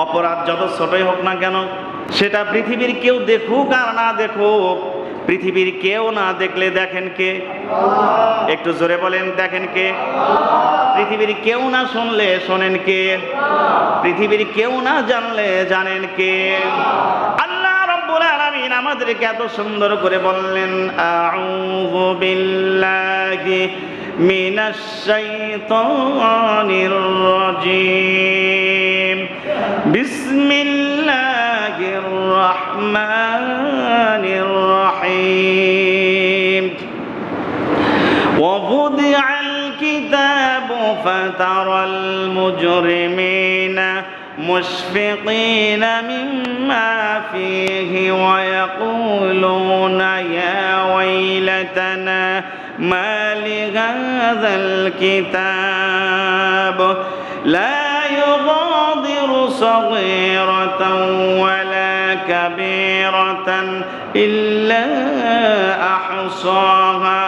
অপরাধ যত ছোটই হোক না কেন, সেটা পৃথিবীর কেউ দেখুক আর না দেখুক, পৃথিবীর কেউ না দেখলে দেখেন কে? একটু জোরে বলেন, দেখেন কে? পৃথিবীর কেউ না শুনলে শোনেন কে? পৃথিবীর কেউ না জানলে জানেন কে? আল্লাহ রাব্বুল আলামিন আমাদেরকে এত সুন্দর করে বললেন, আউযু বিল্লাহি মিনাশ শাইতানির রাজীম, বিসমিল্লাহির রাহমানির রাহিম। ووضع الكتاب فترى المجرمين مشفقين مما فيه ويقولون يا ويلتنا ما لهذا الكتاب لا يغادر صغيرة ولا كبيرة إلا أحصاها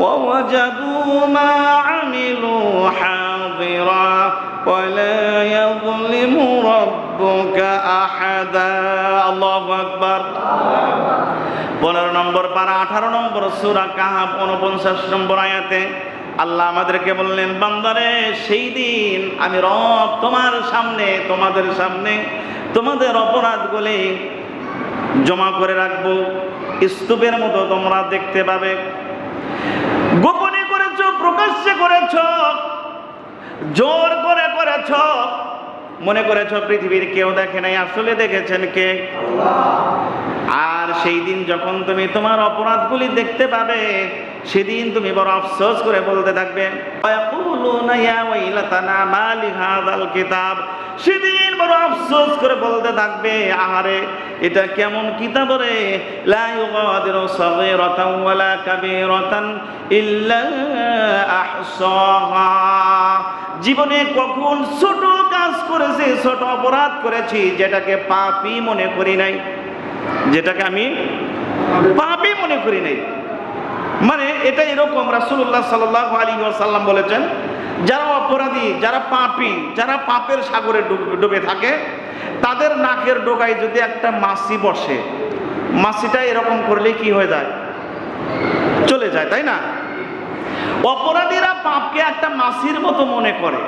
ووجدوا ما عملوا حاضرا ولا يظلم ربك أحدا الله أكبر 15 নম্বর পারা 18 নম্বর সূরা কাহাফ 49 নম্বর আয়াতে আল্লাহ আমাদেরকে বললেন, বান্দারে সেই দিন আমি রব তোমার সামনে, তোমাদের সামনে তোমাদের অপরাধগুলি জমা করে রাখবো, স্তূপের মতো তোমরা দেখতে পাবে। গোপনে করেছো, প্রকাশ্যে করেছো, জোর করে করেছো, মনে করেছো পৃথিবীর কেউ দেখে নাই, আসলে দেখেছেন কে? আর সেই দিন যখন তুমি তোমার অপরাধগুলি দেখতে পাবে, সেদিন তুমি বড় আফসোস করে বলতে থাকবে, ইয়াকুলুনা ইয়া ওয়াইলাতানা মা লিহাযাল কিতাব, সেদিন বড় আফসোস করে বলতে থাকবে, আহারে এটা কেমন কিতাব রে, লা ইউগাদিরু সাগীরাতান ওয়ালা কাবীরাতান ইল্লা আহসাহা। জীবনে কখন ছোট কাজ করেছি, ছোট অপরাধ করেছি, যেটাকে পাপই মনে করি নাই, যেটাকে আমি পাপই মনে করি নাই। মানে এটা এরকম, রাসূলুল্লাহ সাল্লাল্লাহু আলাইহি ওয়াসাল্লাম বলেছেন, যারা অপরাধী, যারা পাপী, যারা পাপের সাগরে ডুবে থাকে, তাদের নাকের ডোকায় যদি একটা মাছি বসে, মাছিটা এরকম করলে কি হয়ে যায়? চলে যায়, তাই না? অপরাধীরা পাপকে একটা মাছির মতো মনে করে।